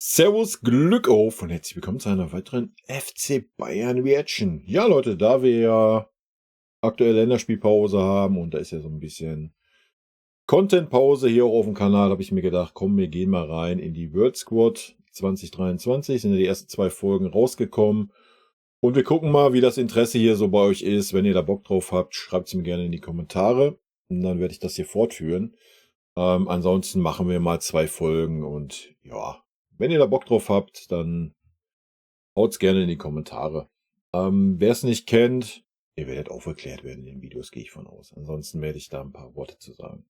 Servus, Glück auf und herzlich willkommen zu einer weiteren FC Bayern Reaction. Ja, Leute, da wir ja aktuell Länderspielpause haben und da ist ja so ein bisschen Content-Pause hier auch auf dem Kanal, habe ich mir gedacht, komm, wir gehen mal rein in die World Squad 2023. Sind ja die ersten 2 Folgen rausgekommen. Und wir gucken mal, wie das Interesse hier so bei euch ist. Wenn ihr da Bock drauf habt, schreibt es mir gerne in die Kommentare. Und dann werde ich das hier fortführen. Ansonsten machen wir mal 2 Folgen und ja, wenn ihr da Bock drauf habt, dann haut's gerne in die Kommentare. Wer es nicht kennt, ihr werdet aufgeklärt werden in den Videos, gehe ich von aus. Ansonsten werde ich da ein paar Worte zu sagen.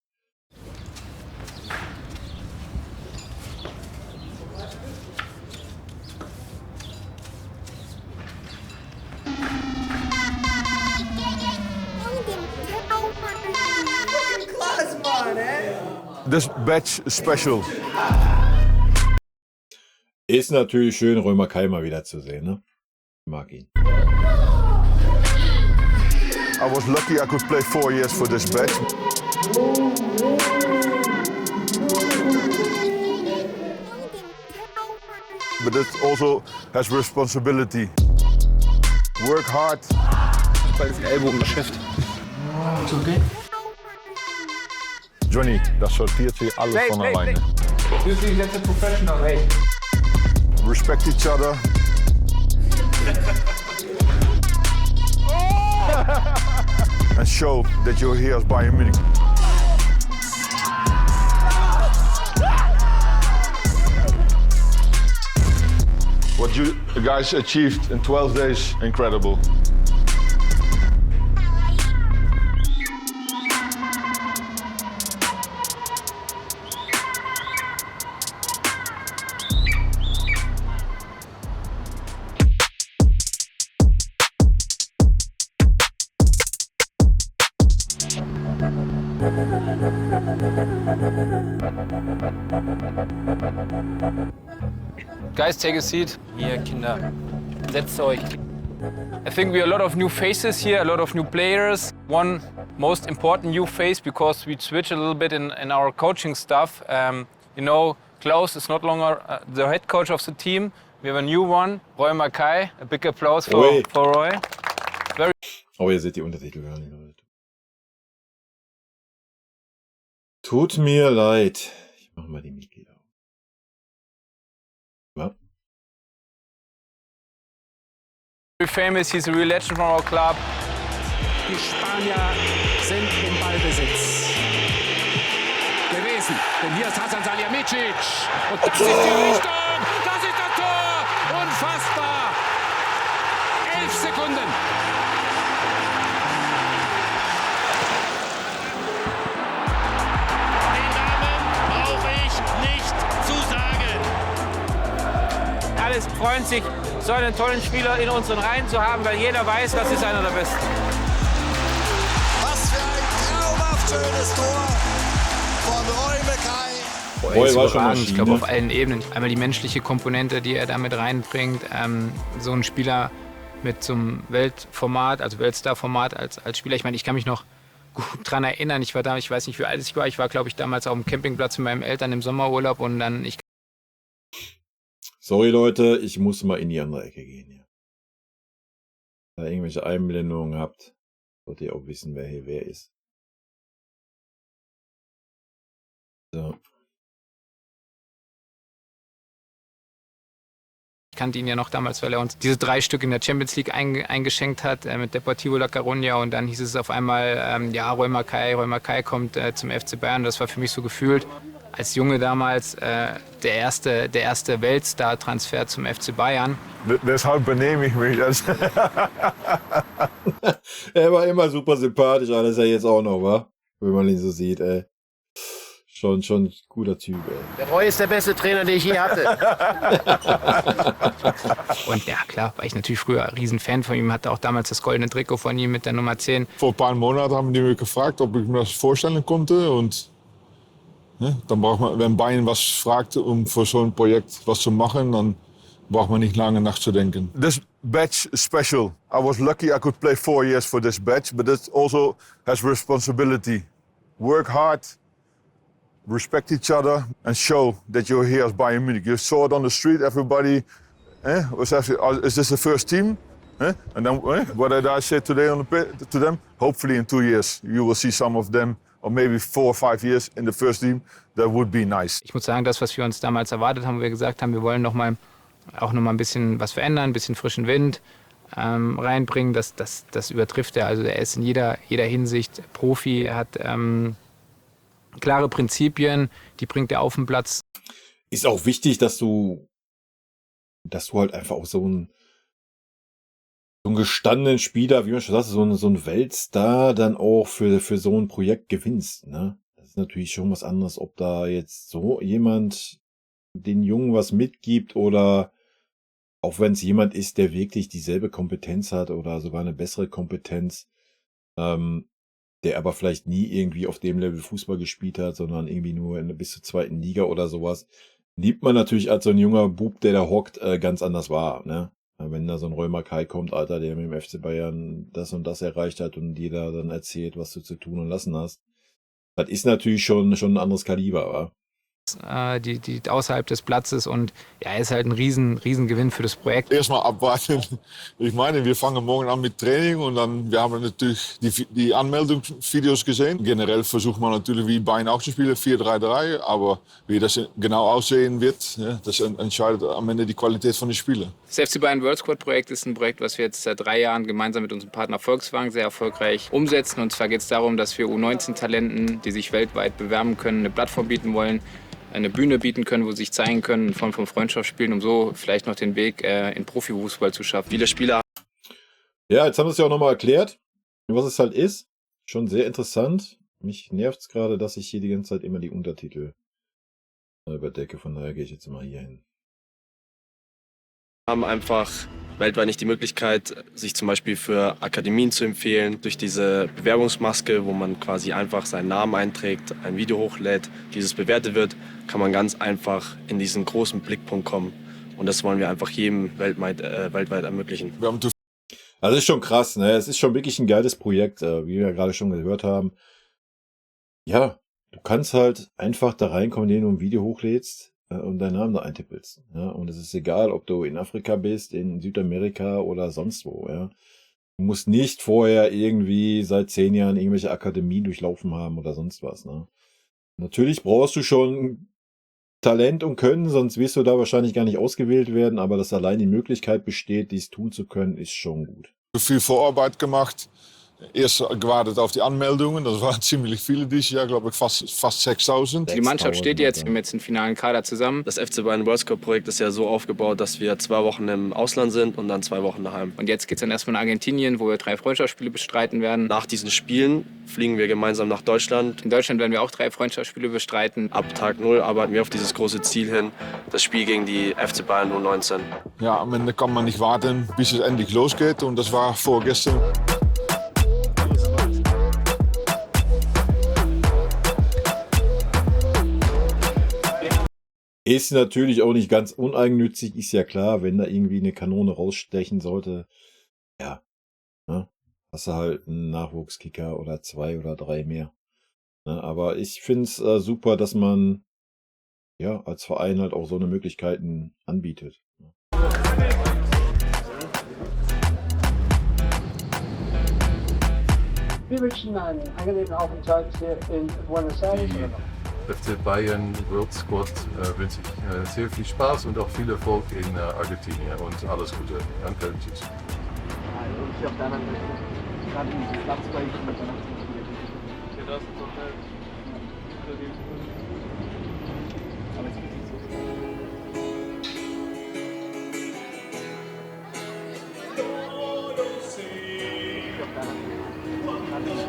This badge is special. Ist natürlich schön, Römer Kai mal wieder zu sehen, ne? Ich mag ihn. I was lucky I could play 4 years for this badge. But it also has responsibility. Work hard. Fußball ist Ellbogengeschäft. Ist okay? Johnny, das sortiert sich alles von alleine. You think that's a professional, hey? Respect each other. And show that you're here as Bayern Munich. What you guys achieved in 12 days, incredible. Guys, take a seat. Hier, Kinder, setzt euch. I think we have a lot of new faces here, a lot of new players. One most important new face, because we switch a little bit in our coaching stuff. You know, Klaus is not longer the head coach of the team. We have a new one, Roy Mackay. A big applause for Roy. Oh, ihr seht die Untertitel gar nicht. Tut mir leid. Ich mache mal die Mitglieder. Ja. Very famous, he's a real legend from our club. Die Spanier sind im Ballbesitz gewesen. Denn hier ist Hasan Salihamidzic. Und das ist die Richtung. Das ist das Tor. Unfassbar. 11 Sekunden. Den Namen brauche ich nicht zu sagen. Alles freuen sich, so einen tollen Spieler in unseren Reihen zu haben, weil jeder weiß, das ist einer der Besten. Was für ein traumhaft schönes Tor von Roy Mackay. Roy war schon Überragend. Maschine. Ich glaube auf allen Ebenen. Einmal die menschliche Komponente, die er damit reinbringt. So ein Spieler mit so einem Weltformat, also Weltstar-Format als Spieler. Ich meine, ich kann mich noch gut dran erinnern. Ich war da, ich weiß nicht, wie alt ich war. Ich war, glaube ich, damals auf dem Campingplatz mit meinen Eltern im Sommerurlaub und dann Sorry, Leute, ich muss mal in die andere Ecke gehen hier. Wenn ihr irgendwelche Einblendungen habt, solltet ihr auch wissen, wer hier wer ist. So. Ich kannte ihn ja noch damals, weil er uns diese 3 Stück in der Champions League eingeschenkt hat mit Deportivo La Coruña und dann hieß es auf einmal, ja, Roy Mackay kommt zum FC Bayern. Das war für mich so gefühlt als Junge damals der erste Weltstar-Transfer zum FC Bayern. Deshalb benehme ich mich. Er war immer super sympathisch, alles ist er jetzt auch noch, wa? Wenn man ihn so sieht, ey. Schon ein guter Typ, ey. Der Roy ist der beste Trainer, den ich je hatte. Und ja, klar, war ich natürlich früher ein Riesenfan von ihm, hatte auch damals das goldene Trikot von ihm mit der Nummer 10. Vor ein paar Monaten haben die mich gefragt, ob ich mir das vorstellen konnte. Und dann braucht man, wenn Bayern was fragt, um für so ein Projekt was zu machen, dann braucht man nicht lange nachzudenken. This badge is special. I was lucky I could play 4 years for this badge, but it also has responsibility. Work hard. respect each other and show that you're here as Bayern Munich. You saw it on the street, everybody was asking, is this the first team? And then what did I say today to them? Hopefully in 2 years you will see some of them, or maybe 4 or 5 years in the first team. That would be nice. Ich muss sagen, das, was wir uns damals erwartet haben, wo wir gesagt haben, wir wollen noch mal ein bisschen was verändern, ein bisschen frischen Wind reinbringen, das übertrifft er. Also er ist in jeder Hinsicht Profi, er hat klare Prinzipien, die bringt er auf den Platz. Ist auch wichtig, dass du halt einfach auch so einen gestandenen Spieler, wie man schon sagt, so ein Weltstar dann auch für so ein Projekt gewinnst, ne? Das ist natürlich schon was anderes, ob da jetzt so jemand den Jungen was mitgibt oder auch wenn es jemand ist, der wirklich dieselbe Kompetenz hat oder sogar eine bessere Kompetenz, der aber vielleicht nie irgendwie auf dem Level Fußball gespielt hat, sondern irgendwie nur bis zur 2. Liga oder sowas, nimmt man natürlich als so ein junger Bub, der da hockt, ganz anders wahr, ne? Wenn da so ein Römer Kai kommt, Alter, der mit dem FC Bayern das und das erreicht hat und jeder dann erzählt, was du zu tun und lassen hast, das ist natürlich schon ein anderes Kaliber, wa? Die außerhalb des Platzes und ja, er ist halt ein Riesengewinn für das Projekt. Erstmal abwarten. Ich meine, wir fangen morgen an mit Training und dann, wir haben natürlich die Anmeldungsvideos gesehen. Generell versucht man natürlich wie Bayern auch zu spielen, 4-3-3, aber wie das genau aussehen wird, ja, das entscheidet am Ende die Qualität von den Spielern. Das FC Bayern World Squad Projekt ist ein Projekt, was wir jetzt seit 3 Jahren gemeinsam mit unserem Partner Volkswagen sehr erfolgreich umsetzen. Und zwar geht es darum, dass wir U19-Talenten, die sich weltweit bewerben können, eine Plattform bieten wollen, eine Bühne bieten können, wo sie sich zeigen können in Form von Freundschaftsspielen, um so vielleicht noch den Weg in Profifußball zu schaffen. Viele Spieler. Ja, jetzt haben wir es ja auch nochmal erklärt, was es halt ist. Schon sehr interessant. Mich nervt es gerade, dass ich hier die ganze Zeit immer die Untertitel überdecke. Von daher gehe ich jetzt mal hier hin. Wir haben einfach weltweit nicht die Möglichkeit, sich zum Beispiel für Akademien zu empfehlen. Durch diese Bewerbungsmaske, wo man quasi einfach seinen Namen einträgt, ein Video hochlädt, dieses bewertet wird, kann man ganz einfach in diesen großen Blickpunkt kommen. Und das wollen wir einfach jedem weltweit ermöglichen. Also ist schon krass, ne? Es ist schon wirklich ein geiles Projekt, wie wir ja gerade schon gehört haben. Ja, du kannst halt einfach da reinkommen, indem du ein Video hochlädst und deinen Namen da eintippelst. Ja? Und es ist egal, ob du in Afrika bist, in Südamerika oder sonst wo. Ja? Du musst nicht vorher irgendwie seit 10 Jahren irgendwelche Akademien durchlaufen haben oder sonst was. Ne? Natürlich brauchst du schon Talent und Können, sonst wirst du da wahrscheinlich gar nicht ausgewählt werden. Aber dass allein die Möglichkeit besteht, dies tun zu können, ist schon gut. Viel Vorarbeit gemacht. Erst gewartet auf die Anmeldungen, das waren ziemlich viele dieses Jahr, glaube ich fast 6.000. Die Mannschaft steht jetzt, wir haben jetzt einen finalen Kader zusammen. Das FC Bayern World Squad Projekt ist ja so aufgebaut, dass wir 2 Wochen im Ausland sind und dann 2 Wochen daheim. Und jetzt geht es dann erstmal nach Argentinien, wo wir 3 Freundschaftsspiele bestreiten werden. Nach diesen Spielen fliegen wir gemeinsam nach Deutschland. In Deutschland werden wir auch 3 Freundschaftsspiele bestreiten. Ab Tag 0 arbeiten wir auf dieses große Ziel hin, das Spiel gegen die FC Bayern U19. Ja, am Ende kann man nicht warten, bis es endlich losgeht und das war vorgestern. Ist natürlich auch nicht ganz uneigennützig, ist ja klar, wenn da irgendwie eine Kanone rausstechen sollte, ja, ne, hast du halt einen Nachwuchskicker oder 2 oder 3 mehr. Ne, aber ich finde es super, dass man ja als Verein halt auch so eine Möglichkeiten anbietet. Wir wünschen einen angenehmen Aufenthalt hier in Buenos Aires. FC Bayern World Squad wünsche ich sehr viel Spaß und auch viel Erfolg in Argentinien und alles Gute. Danke, tschüss.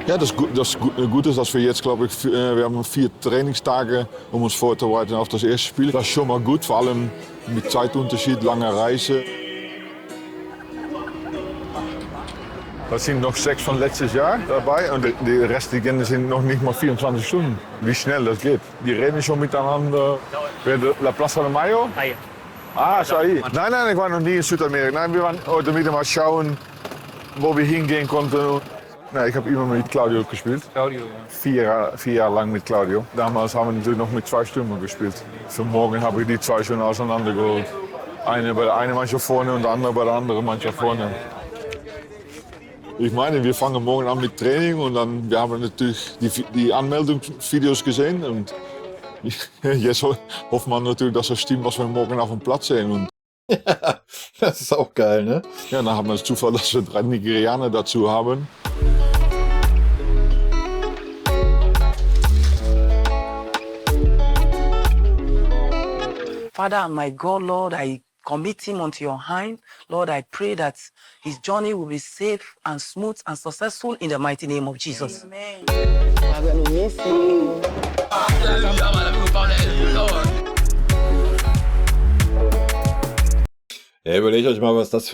Ja, das Gute ist, dass wir jetzt, glaube ich, wir haben 4 Trainingstage, um uns vorzubereiten auf das erste Spiel. Das ist schon mal gut, vor allem mit Zeitunterschied, langer Reise. Da sind noch 6 von letztes Jahr dabei und die restlichen sind noch nicht mal 24 Stunden. Wie schnell das geht. Die reden schon miteinander. La Plaza de Mayo? Ah, sorry. Nein, ich war noch nie in Südamerika. Nein, wir waren heute wieder mal schauen, wo wir hingehen konnten. Nee, ich habe immer mit Claudio gespielt. Claudio, ja. 4 Jahre lang mit Claudio. Damals haben wir natürlich noch mit 2 Stürmern gespielt. Für morgen habe ich die 2 schon auseinandergeholt. Eine bei der einen Mannschaft vorne und der andere bei der anderen Mannschaft vorne. Ich meine, wir fangen morgen an mit Training und dann, wir haben natürlich die Anmeldungsvideos gesehen. Und jetzt hofft man natürlich, dass das stimmt, was wir morgen auf dem Platz sehen. Und Das ist auch geil, ne? ja, dann haben wir das Zufall, dass wir 3 Nigerianer dazu haben. Father, my God, Lord, I commit him unto your hand. Lord, I pray that his journey will be safe and smooth and successful in the mighty name of Jesus. Amen. I'm going to miss you. Ja, überlegt euch mal, was das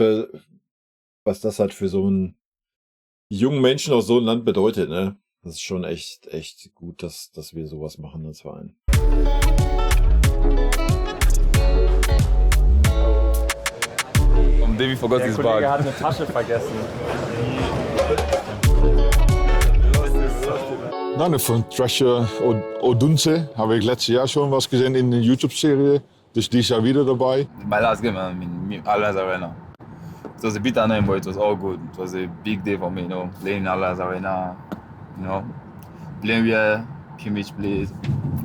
halt für so einen jungen Menschen aus so einem Land bedeutet, ne? Das ist schon echt gut, dass wir sowas machen als Verein. Davy forgot his bag. Der Kollege hat eine Tasche vergessen. Nou, von Thrasher Odunze habe ich letztes Jahr schon was gesehen in der YouTube-Serie. Dus die ist ja wieder dabei. My last game in Allianz Arena. It was a bit annoying, but it was all good. It was a big day for me, playing in Allianz Arena, playing where Kimmich played.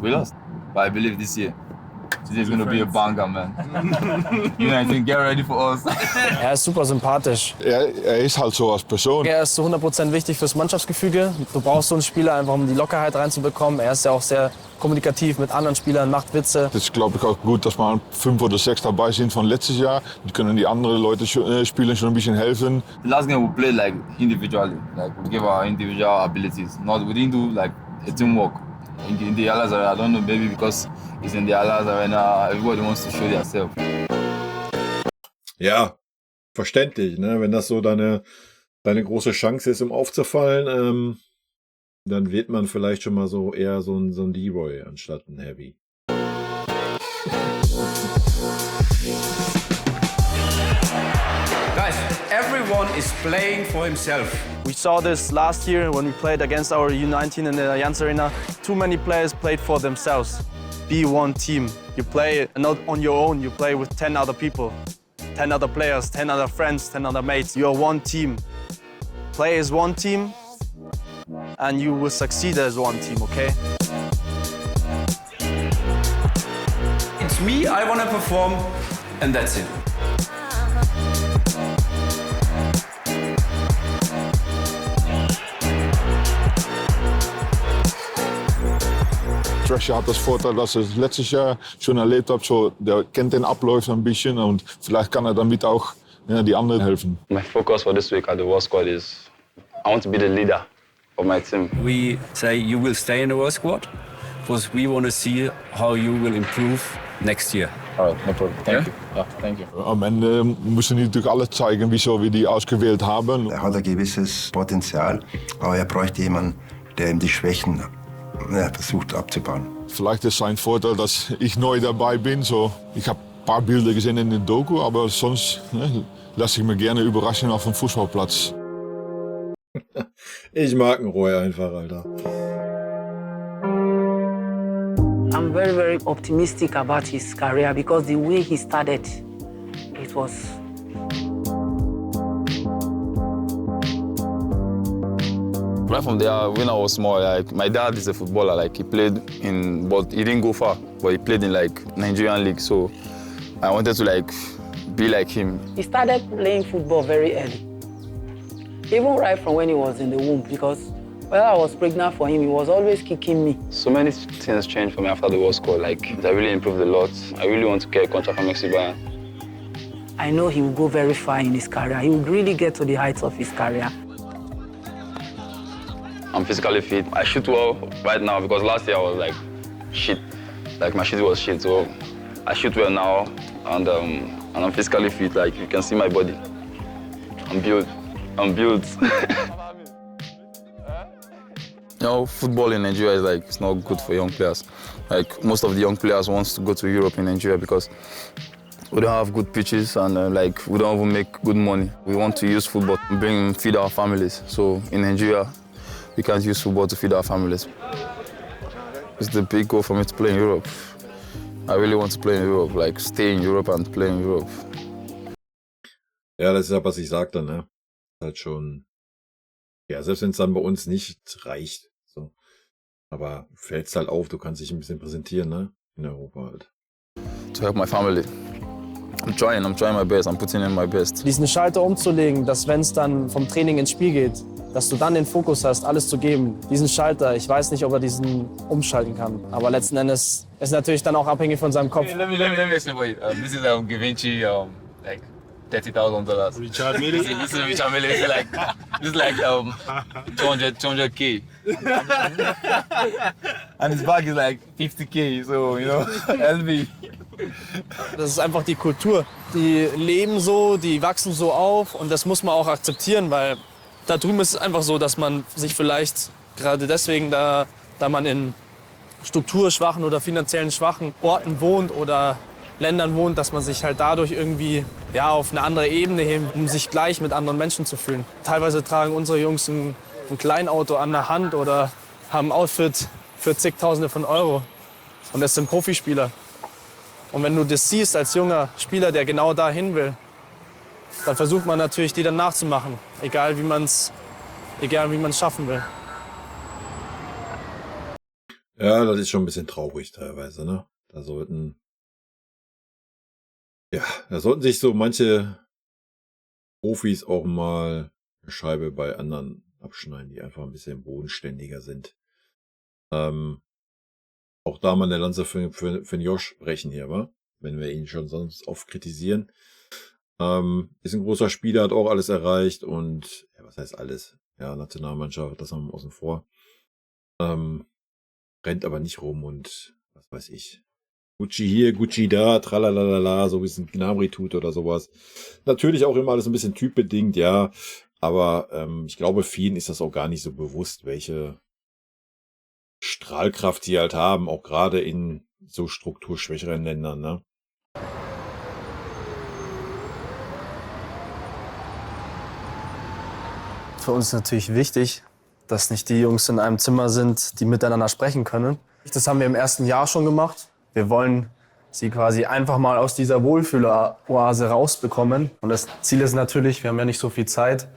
We lost, but I believe this year. Today is going to be a banger, man. I think get ready for us. Er ist super sympathisch. Er ist halt so als Person. Er ist zu 100% wichtig fürs Mannschaftsgefüge. Du brauchst so einen Spieler einfach, um die Lockerheit reinzubekommen. Er ist ja auch sehr kommunikativ mit anderen Spielern, macht Witze. Das ist, glaube ich, auch gut, dass mal 5 oder 6 dabei sind von letztes Jahr. Die können die anderen Leute spielen schon ein bisschen helfen. The last game we played like individually, like we gave our individual abilities. We didn't do like a teamwork. In the Allianz Arena, I don't know, maybe because it's in the Allianz Arena, everybody wants to show themselves. Ja, verständlich, ne? Wenn das so deine große Chance ist, um aufzufallen, dann wird man vielleicht schon mal so eher so ein D-Boy anstatt ein Heavy. Guys, everyone is playing for himself. We saw this last year when we played against our U19 in the Allianz Arena. Too many players played for themselves. Be one team. You play not on your own, you play with 10 other people. 10 other players, 10 other friends, 10 other mates. You are one team. Play as one team and you will succeed as one team, okay? It's me, I want to perform, and that's it. Thrasher hat das Vorteil, dass er letztes Jahr schon erlebt hat, so, der kennt den Ablauf ein bisschen und vielleicht kann er damit auch die anderen helfen. My focus for this week at the World Squad is I want to be the leader of my team. We say you will stay in the World Squad because we want to see how you will improve next year. All right, no problem. Thank you. Yeah, thank you. Am Ende müssen die natürlich alle zeigen, wieso wir die ausgewählt haben. Er hat ein gewisses Potenzial, aber er bräuchte jemanden, der ihm die Schwächen versucht abzubauen. Vielleicht ist sein Vorteil, dass ich neu dabei bin. So, ich habe ein paar Bilder gesehen in der Doku, aber sonst lasse ich mich gerne überraschen auf dem Fußballplatz. Ich mag einen Roy einfach, Alter. I'm very, very optimistic about his career because the way he started, it was... Right from there, when I was small, like my dad is a footballer. Like he played in, but he didn't go far. But he played in like Nigerian league. So I wanted to like be like him. He started playing football very early, even right from when he was in the womb. Because when I was pregnant for him, he was always kicking me. So many things changed for me after the World Squad. Like I really improved a lot. I really want to get a contract from FC Bayern. I know he will go very far in his career. He will really get to the heights of his career. I'm physically fit. I shoot well right now because last year I was like shit. Like my shit was shit. So I shoot well now and I'm physically fit. Like you can see my body. I'm built. Football in Nigeria is like it's not good for young players. Like most of the young players want to go to Europe in Nigeria because We don't have good pitches and like we don't even make good money. We want to use football to feed our families. So in Nigeria, we can't use football to feed our families. It's the big goal for me to play in Europe. I really want to play in Europe, like stay in Europe and play in Europe. Ja, das ist ja, was ich sagte, ne? Halt schon, ja, selbst wenn es dann bei uns nicht reicht, so. Aber fällt's halt auf, du kannst dich ein bisschen präsentieren, ne? In Europa halt. To help my family. I'm trying my best, I'm putting in my best. Diesen Schalter umzulegen, dass wenn es dann vom Training ins Spiel geht, dass du dann den Fokus hast, alles zu geben. Diesen Schalter, ich weiß nicht, ob er diesen umschalten kann. Aber letzten Endes ist natürlich dann auch abhängig von seinem Kopf. Let me explain. This is Givenchy, like $30,000. Richard Mille? This is Richard Mille. This is like 200K. And his bag is like 50K, so, you know, LV. Das ist einfach die Kultur. Die leben so, die wachsen so auf und das muss man auch akzeptieren, weil da drüben ist es einfach so, dass man sich vielleicht gerade deswegen, da man in strukturschwachen oder finanziellen schwachen Orten wohnt oder Ländern wohnt, dass man sich halt dadurch irgendwie ja, auf eine andere Ebene hebt, um sich gleich mit anderen Menschen zu fühlen. Teilweise tragen unsere Jungs ein Kleinauto an der Hand oder haben ein Outfit für zigtausende von Euro. Und das sind Profispieler. Und wenn du das siehst als junger Spieler, der genau dahin will, dann versucht man natürlich, die dann nachzumachen. Egal wie man es schaffen will. Ja, das ist schon ein bisschen traurig teilweise, ne? Da sollten sich so manche Profis auch mal eine Scheibe bei anderen abschneiden, die einfach ein bisschen bodenständiger sind. Auch da mal eine Lanze für den Josh brechen hier, wa? Wenn wir ihn schon sonst oft kritisieren. Ist ein großer Spieler, hat auch alles erreicht und, ja, was heißt alles? Ja, Nationalmannschaft, das haben wir außen vor. Rennt aber nicht rum und, was weiß ich. Gucci hier, Gucci da, tralalala, so wie es ein Gnabry tut oder sowas. Natürlich auch immer alles ein bisschen typbedingt, ja. Aber ich glaube, vielen ist das auch gar nicht so bewusst, welche Strahlkraft sie halt haben, auch gerade in so strukturschwächeren Ländern, ne? Für uns ist natürlich wichtig, dass nicht die Jungs in einem Zimmer sind, die miteinander sprechen können. Das haben wir im ersten Jahr schon gemacht. Wir wollen sie quasi einfach mal aus dieser Wohlfühloase rausbekommen. Und das Ziel ist natürlich, wir haben ja nicht so viel Zeit,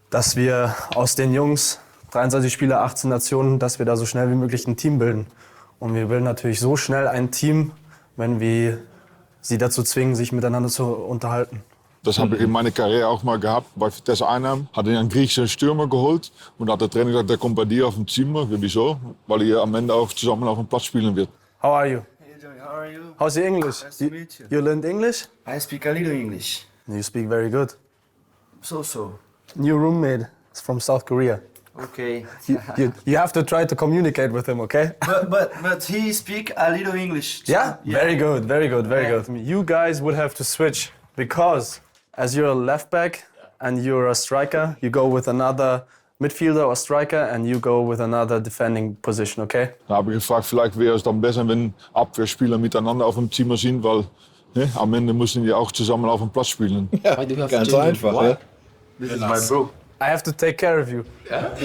dass wir aus den Jungs, 23 Spieler, 18 Nationen, dass wir da so schnell wie möglich ein Team bilden. Und wir bilden natürlich so schnell ein Team, wenn wir sie dazu zwingen, sich miteinander zu unterhalten. Das habe ich in meiner Karriere auch mal gehabt. Bei Vitesse Arnhem hat er einen griechischen Stürmer geholt. Und hat der Trainer gesagt, der kommt bei dir auf dem Zimmer. Wieso? Weil ihr am Ende auch zusammen auf dem Platz spielen wird. How are you? Hey Joey, how are you? How's your English? Nice to meet you. You learned English? I speak a little English. You speak very good. So. New roommate is from South Korea. Okay. You have to try to communicate with him, okay? But he speak a little English. Yeah? Very good, very good, very good. You guys would have to switch because as you're a left back and you're a striker, you go with another midfielder or striker and you go with another defending position, okay? Da habe ich gefragt, vielleicht wäre es dann besser, wenn Abwehrspieler miteinander auf dem Zimmer sind, weil am Ende müssen die auch zusammen auf dem Platz spielen. Ja, ganz einfach, ja. This is my bro. I have to take care of you. Yeah?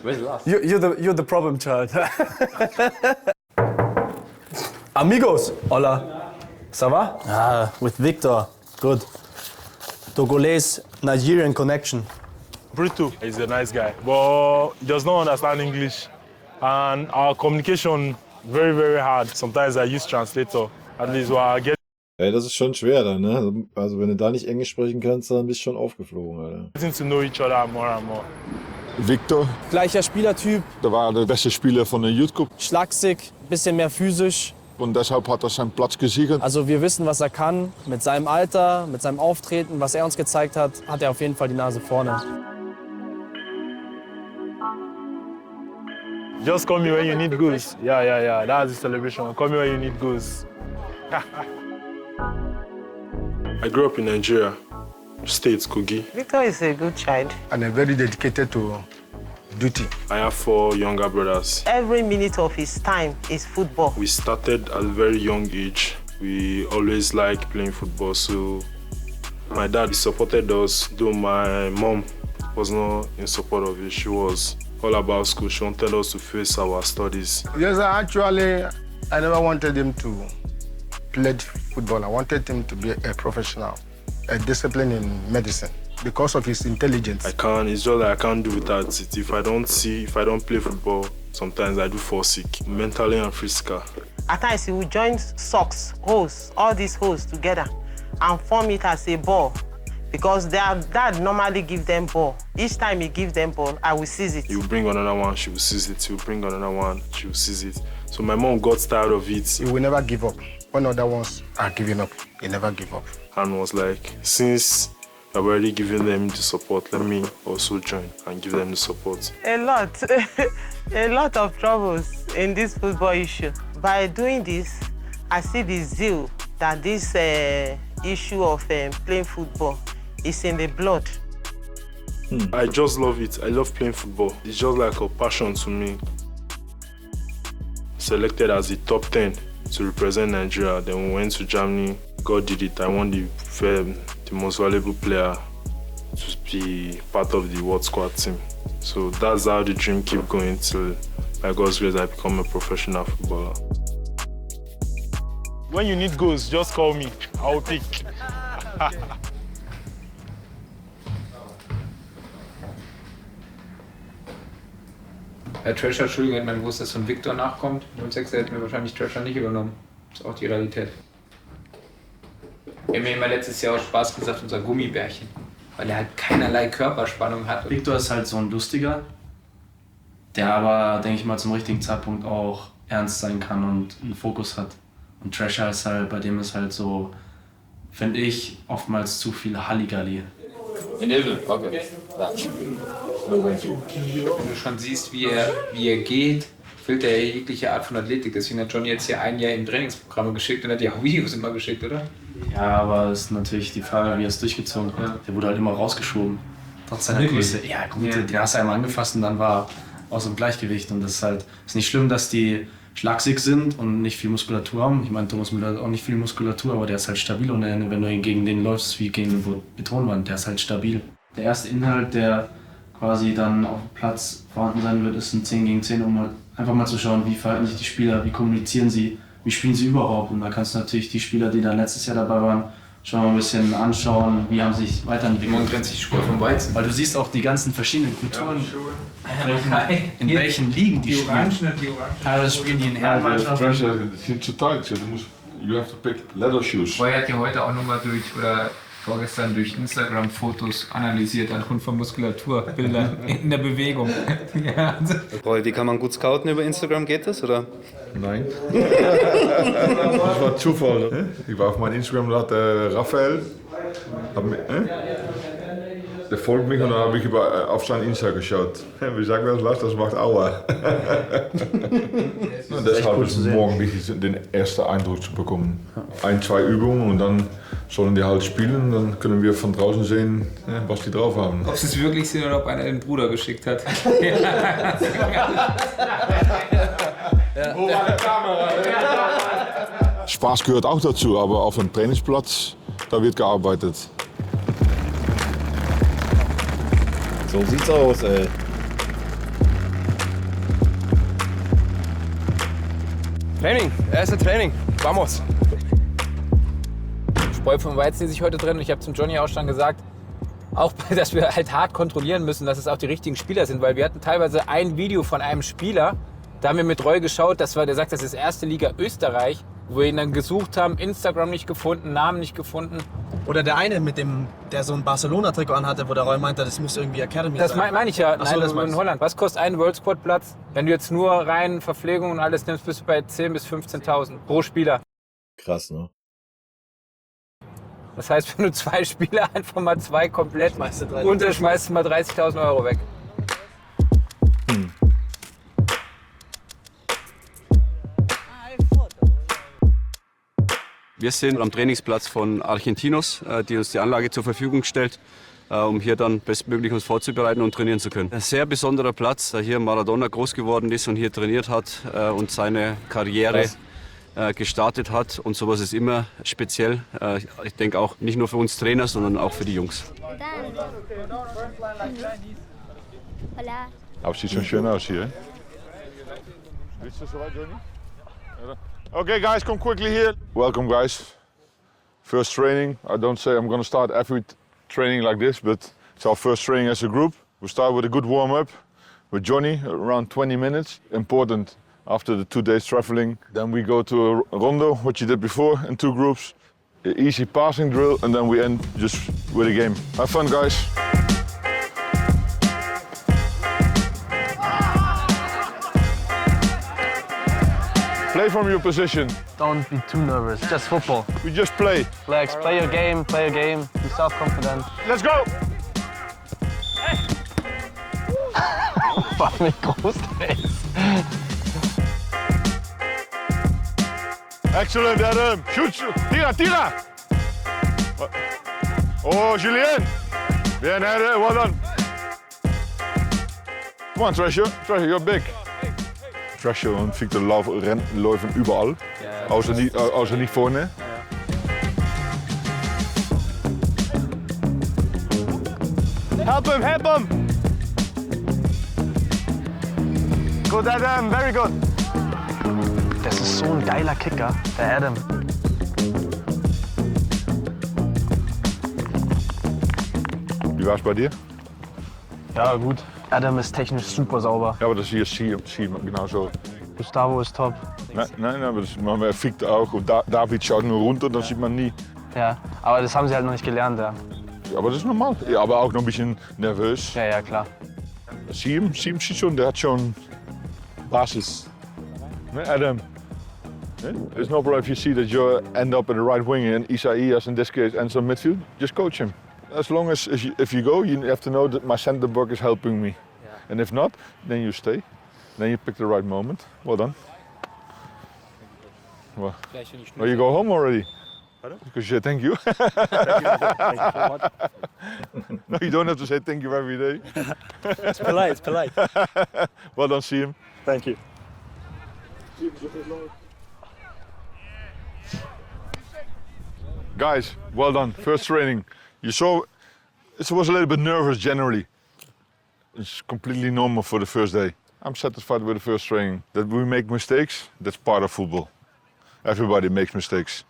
Where's the last? You're the problem child. Amigos, hola. Ça va? Ah, with Victor. Good. Togolese Nigerian connection. Brito is a nice guy, but he does not understand English. And our communication very, very hard. Sometimes I use translator. At least I get. Ja, das ist schon schwer dann, ne? Also wenn du da nicht Englisch sprechen kannst, dann bist du schon aufgeflogen, Alter. Getting to know each other more and more. Victor. Gleicher Spielertyp. Der war der beste Spieler von der Youth Cup. Schlaksig, bisschen mehr physisch. Und deshalb hat er seinen Platz gesichert. Also wir wissen, was er kann. Mit seinem Alter, mit seinem Auftreten, was er uns gezeigt hat, hat er auf jeden Fall die Nase vorne. Just call me when you need goals. Yeah. That's the celebration. Call me when you need goals. I grew up in Nigeria, States, Kogi. Victor is a good child. And very dedicated to duty. I have 4 younger brothers. Every minute of his time is football. We started at a very young age We always like playing football, so my dad supported us, though my mom was not in support of it. She was all about school. She wanted us to face our studies. Yes, actually, I never wanted him to play football. I wanted him to be a professional, a discipline in medicine, because of his intelligence. It's just like I can't do without it. If I don't play football, sometimes I do fall sick, mentally and physically. At times he would join socks, hose, all these hose together and form it as a ball. Because their dad normally give them ball. Each time he give them ball, I will seize it. He will bring another one, she will seize it. He will bring another one, she will seize it. So my mom got tired of it. He will never give up. When other ones are giving up, he never give up. And was like, since I've already given them the support, let me also join and give them the support. A lot of troubles in this football issue. By doing this, I see the zeal that this issue of playing football is in the blood. I just love it. I love playing football. It's just like a passion to me. Selected as the top 10 to represent Nigeria. Then we went to Germany. God did it. I won the most valuable player to be part of the world squad team. So that's how the dream keep going till, by God's grace, I become a professional footballer. When you need goals, just call me. I'll pick. Bei Thrasher, Entschuldigung, hätte man gewusst, dass von Victor nachkommt. 06 hätten wir wahrscheinlich Thrasher nicht übernommen. Das ist auch die Realität. Wir haben ja immer letztes Jahr auch Spaß gesagt, unser Gummibärchen. Weil er halt keinerlei Körperspannung hat. Victor ist halt so ein Lustiger, der aber, denke ich mal, zum richtigen Zeitpunkt auch ernst sein kann und einen Fokus hat. Und Thrasher ist halt, bei dem ist halt so, finde ich, oftmals zu viel Halligalli. In Ilve, okay. Wenn du schon siehst, wie er geht, fehlt er jegliche Art von Athletik. Deswegen hat Johnny jetzt hier ein Jahr in Trainingsprogramme geschickt und hat ja auch Videos immer geschickt, oder? Ja, aber es ist natürlich die Frage, wie er es durchgezogen hat. Der wurde halt immer rausgeschoben. Trotz seiner Größe. Ja, gut, den hast du einmal angefasst und dann war er aus dem Gleichgewicht. Und das ist halt, ist nicht schlimm, dass die schlaksig sind und nicht viel Muskulatur haben. Ich meine, Thomas Müller hat auch nicht viel Muskulatur, aber der ist halt stabil. Und wenn du gegen den läufst, wie gegen eine Betonwand, der ist halt stabil. Der erste Inhalt, der quasi dann auf dem Platz vorhanden sein wird, ist ein 10 gegen 10, um halt einfach mal zu schauen, wie verhalten sich die Spieler, wie kommunizieren sie, wie spielen sie überhaupt. Und da kannst du natürlich die Spieler, die dann letztes Jahr dabei waren, schon mal ein bisschen anschauen, wie haben sie sich weiterentwickelt. Man trennt sich die Spur vom Weizen. Weil du siehst auch die ganzen verschiedenen Kulturen, in welchen Ligen die spielen. Teilweise spielen die in Herrenmannschaften. Viel zu tight, you have to pick leather shoes. Vorher hat ja heute auch nochmal vorgestern durch Instagram Fotos analysiert anhand von Muskulaturbildern in der Bewegung. Ja. Roy, wie kann man gut scouten über Instagram? Geht das, oder? Nein. Das war Zufall. Ich war auf meinem Instagram, da hat Raphael, der folgt mich und dann habe ich auf sein Insta geschaut. Wie sagt das, Lars? Das macht Aua. Deshalb ist es morgen wichtig, den ersten Eindruck zu bekommen. 1, 2 Übungen und dann sollen die halt spielen. Dann können wir von draußen sehen, was die drauf haben. Ob sie es wirklich sind oder ob einer den Bruder geschickt hat. Spaß gehört auch dazu, aber auf dem Trainingsplatz, da wird gearbeitet. So sieht's aus, ey. Training, erste Training. Vamos. Spreu vom Weizen, die sich heute trennen. Ich habe zum Johnny auch schon gesagt, auch, dass wir halt hart kontrollieren müssen, dass es auch die richtigen Spieler sind. Weil wir hatten teilweise ein Video von einem Spieler, da haben wir mit Roy geschaut, der sagt, das ist erste Liga Österreich, wo wir ihn dann gesucht haben, Instagram nicht gefunden, Namen nicht gefunden. Oder der eine, der so ein Barcelona-Trikot anhatte, wo der Roy meinte, das muss irgendwie Academy sein. Das meine ich ja. Ach so, nein, das war in Holland. Was kostet ein World Squad Platz? Wenn du jetzt nur rein Verpflegung und alles nimmst, bist du bei 10.000 bis 15.000 pro Spieler. Krass, ne? Das heißt, wenn du 2 Spieler einfach mal 2 komplett unterschmeißt, mal 30.000 Euro weg. Wir sind am Trainingsplatz von Argentinos, die uns die Anlage zur Verfügung stellt, um hier dann bestmöglich uns vorzubereiten und trainieren zu können. Ein sehr besonderer Platz, da hier Maradona groß geworden ist und hier trainiert hat und seine Karriere gestartet hat. Und sowas ist immer speziell. Ich denke auch nicht nur für uns Trainer, sondern auch für die Jungs. Aber sieht schon schön aus hier. Okay, guys, come quickly here. Welcome, guys. First training. I don't say I'm going to start every training like this, but it's our first training as a group. We start with a good warm-up with Johnny, around 20 minutes. Important after the 2 days traveling. Then we go to a rondo, what you did before, in 2 groups. An easy passing drill, and then we end just with a game. Have fun, guys. Play from your position. Don't be too nervous, just football. We just play. Relax, play your game, be self-confident. Let's go! Was mit groß der ist. Excellent, Adam. Shoot, tira! Oh, Julien. Bien, Adam, well done. Come on, Treasure, you're big. Treasure und Victor laufen überall, außer nicht vorne. Help him! Good, Adam, very good. Das ist so ein geiler Kicker, der Adam. Wie war's bei dir? Ja, gut. Adam ist technisch super sauber. Ja, aber das hier sieht genau so. Gustavo ist top. Nein, aber man fickt auch. Und David schaut nur runter, dann sieht man nie. Ja, aber das haben sie halt noch nicht gelernt, ja. Ja, aber das ist normal. Ja, aber auch noch ein bisschen nervös. Ja, klar. Siem sieht schon, der hat schon Basis. Ne, Adam? It's no problem if you see that you end up at the right wing and Isaias in this case ends on midfield. Just coach him. As long as if you go, you have to know that my centre back is helping me. Yeah. And if not, then you stay. Then you pick the right moment. Well done. Well, you go home already. Because you say thank you. No, you don't have to say thank you every day. It's polite. Well done, Siem. Thank you. Guys, well done. First training. You saw it was a little bit nervous generally. It's completely normal for the first day. I'm satisfied with the first training. That we make mistakes, that's part of football. Everybody makes mistakes.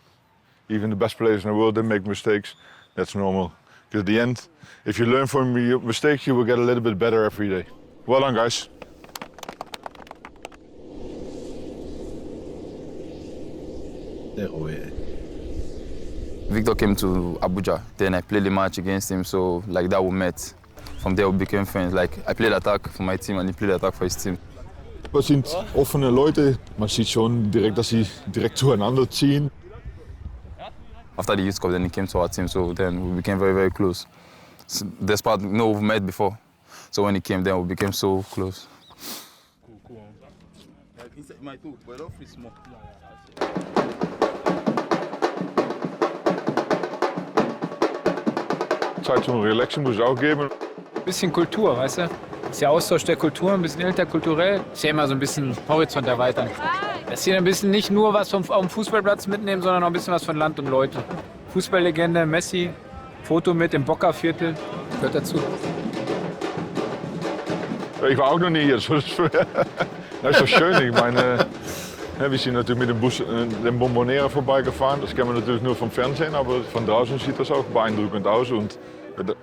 Even the best players in the world, they make mistakes. That's normal. Because at the end, if you learn from your mistakes, you will get a little bit better every day. Well done, guys. Victor came to Abuja, then I played the match against him, so like that we met. From there we became friends. Like I played attack for my team and he played attack for his team. Das sind offene Leute. Man sieht schon direkt, dass sie direkt zueinander ziehen. After the Youth Cup, then he came to our team, so then we became very, very close. So, despite we've met before, so when he came, then we became so close. Zeit zum Relaxen muss es auch geben. Bisschen Kultur, weißt du? Das ist der Austausch der Kultur, ein bisschen interkulturell. Ist ja immer so ein bisschen Horizont erweitern. Das hier ein bisschen nicht nur was vom Fußballplatz mitnehmen, sondern auch ein bisschen was von Land und Leute. Fußballlegende, Messi, Foto mit im Boca-Viertel, gehört dazu. Ich war auch noch nie hier. Das ist doch schön. Ich meine, wir sind natürlich mit dem Bus den Bombonera vorbeigefahren. Das kennen wir natürlich nur vom Fernsehen, aber von draußen sieht das auch beeindruckend aus. Und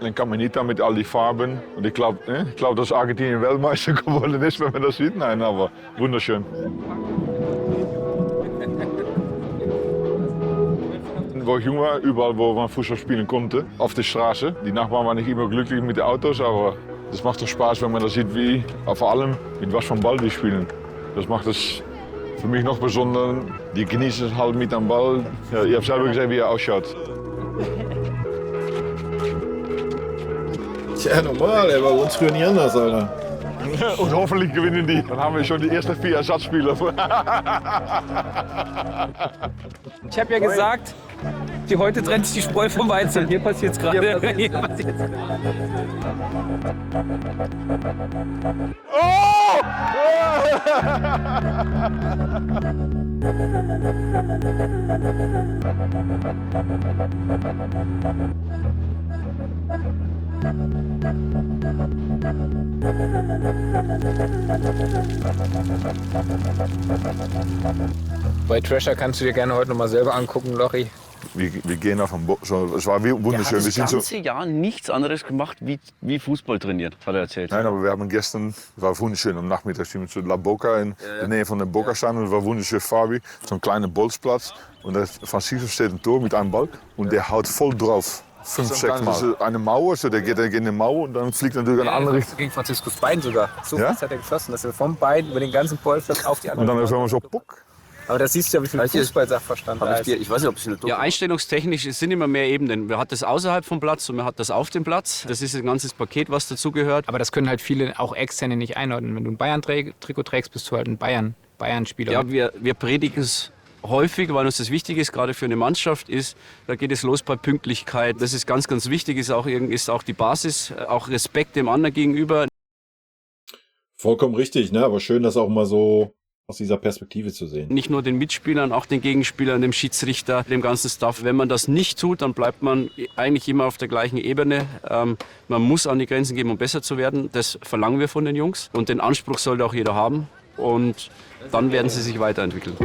dann kann man nicht damit all die Farben. Und ich glaube, dass Argentinien Weltmeister geworden ist, wenn man das sieht. Nein, aber wunderschön. Wo ich jung war, überall, wo man Fußball spielen konnte, auf der Straße. Die Nachbarn waren nicht immer glücklich mit den Autos, aber das macht doch Spaß, wenn man das sieht, wie, vor allem mit was von Ball die spielen. Das macht es für mich noch besonders. Die genießen es halt mit am Ball. Ja, ihr habt selber gesehen, wie er ausschaut. Tja, normal, aber bei uns früher nicht anders, Alter. Und hoffentlich gewinnen die. Dann haben wir schon die ersten 4 Ersatzspieler. Ich habe ja gesagt, die heute trennt sich die Spreu vom Weizen. Hier passiert es gerade. Oh! Bei Thrasher kannst du dir gerne heute noch mal selber angucken, Lochi. Wir gehen auf den es war wunderschön. Er hat das ganze Jahr nichts anderes gemacht, wie Fußball trainiert, hat er erzählt. Nein, aber wir haben gestern, es war wunderschön, am Nachmittag sind wir zu La Boca in der Nähe von der Boca-Stadion. Es war wunderschön farbig, so ein kleiner Bolzplatz. Und der Francisco steht im Tor mit einem Ball und der haut voll drauf. 5, 6 Mal. Das ist eine Mauer, so der geht in die Mauer und dann fliegt natürlich in eine andere Richtung. Gegen Franziskus Bein sogar. So Ja? fest hat er geschossen, dass er vom Bein über den ganzen Bolzplatz auf die andere Und dann ist Seite. er so puck. Aber da siehst du ja, wie viel Fußball-Sachverstand da ist. Ich weiß nicht, ob es in der Ja, einstellungstechnisch sind immer mehr Ebenen. Man hat das außerhalb vom Platz und man hat das auf dem Platz. Das ist ein ganzes Paket, was dazugehört. Aber das können halt viele auch Externe nicht einordnen. Wenn du ein Bayern-Trikot trägst, bist du halt ein Bayern-Spieler. Ja, wir predigen es häufig, weil uns das wichtig ist, gerade für eine Mannschaft ist, da geht es los bei Pünktlichkeit. Das ist ganz, ganz wichtig, ist auch die Basis, auch Respekt dem anderen gegenüber. Vollkommen richtig, ne? Aber schön, das auch mal so aus dieser Perspektive zu sehen. Nicht nur den Mitspielern, auch den Gegenspielern, dem Schiedsrichter, dem ganzen Staff. Wenn man das nicht tut, dann bleibt man eigentlich immer auf der gleichen Ebene. Man muss an die Grenzen gehen, um besser zu werden. Das verlangen wir von den Jungs. Und den Anspruch sollte auch jeder haben. Und dann werden sie sich weiterentwickeln.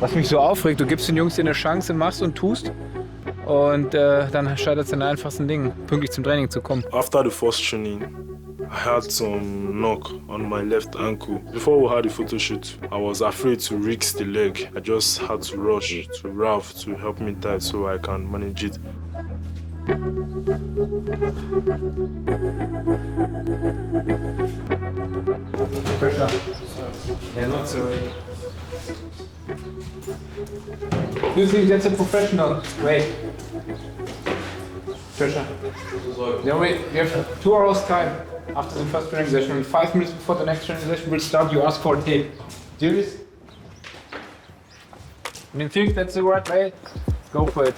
Was mich so aufregt, du gibst den Jungs dir eine Chance, machst und tust und dann scheitert es an den einfachsten Dingen, pünktlich zum Training zu kommen. After the first training, I had some knock on my left ankle. Before we had the photo shoot, I was afraid to risk the leg. I just had to rush to Ralph to help me tie so I can manage it. Yeah, not sorry. You think that's a professional? Wait. Trisha. Yeah, wait, we have 2 hours time after the first training session. And 5 minutes before the next training session will start, you ask for a tape. Serious? And you think that's the right way? Go for it.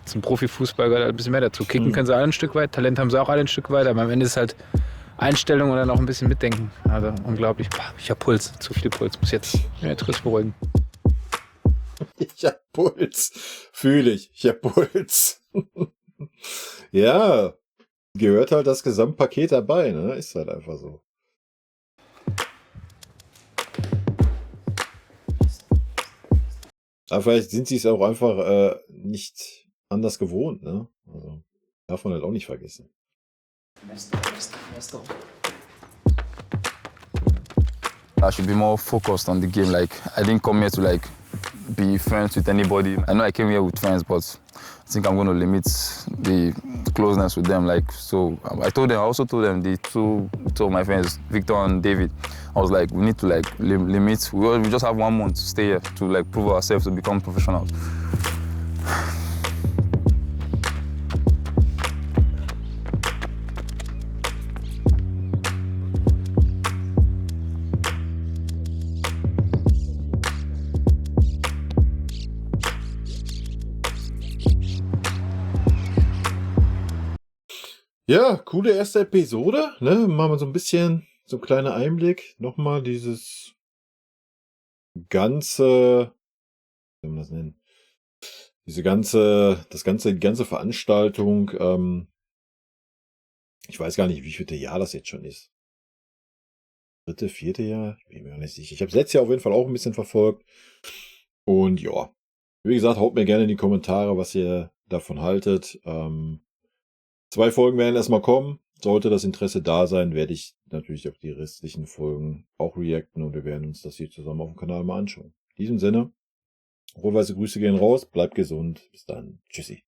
Zum Profifußball gehört ein bisschen mehr dazu. Kicken können sie alle ein Stück weit, Talent haben sie auch alle ein Stück weit, aber am Ende ist halt Einstellung und dann auch ein bisschen mitdenken. Also unglaublich. Ich hab Puls, zu viel Puls. Muss jetzt kurz beruhigen. Ich hab Puls. Fühle ich. Ich hab Puls. Ja, gehört halt das Gesamtpaket dabei, ne? Ist halt einfach so. Aber vielleicht sind sie es auch einfach nicht anders gewohnt, ne? Also darf man halt auch nicht vergessen. I should be more focused on the game. Like, I didn't come here to like be friends with anybody. I know I came here with friends, but I think I'm going to limit the closeness with them. Like, so I also told them, the two of my friends, Victor and David, I was like, we need to like limit. We just have 1 month to stay here to like prove ourselves to become professionals. Ja, coole erste Episode, ne? Machen wir so ein bisschen, so ein kleiner Einblick. Nochmal dieses ganze, wie soll man das nennen? Die ganze Veranstaltung, ich weiß gar nicht, wie vielte Jahr das jetzt schon ist. 3., 4. Jahr? Ich bin mir gar nicht sicher. Ich habe es letztes Jahr auf jeden Fall auch ein bisschen verfolgt. Und ja, wie gesagt, haut mir gerne in die Kommentare, was ihr davon haltet. 2 Folgen werden erstmal kommen. Sollte das Interesse da sein, werde ich natürlich auf die restlichen Folgen auch reacten und wir werden uns das hier zusammen auf dem Kanal mal anschauen. In diesem Sinne, rot-weiße Grüße gehen raus, bleibt gesund, bis dann, tschüssi.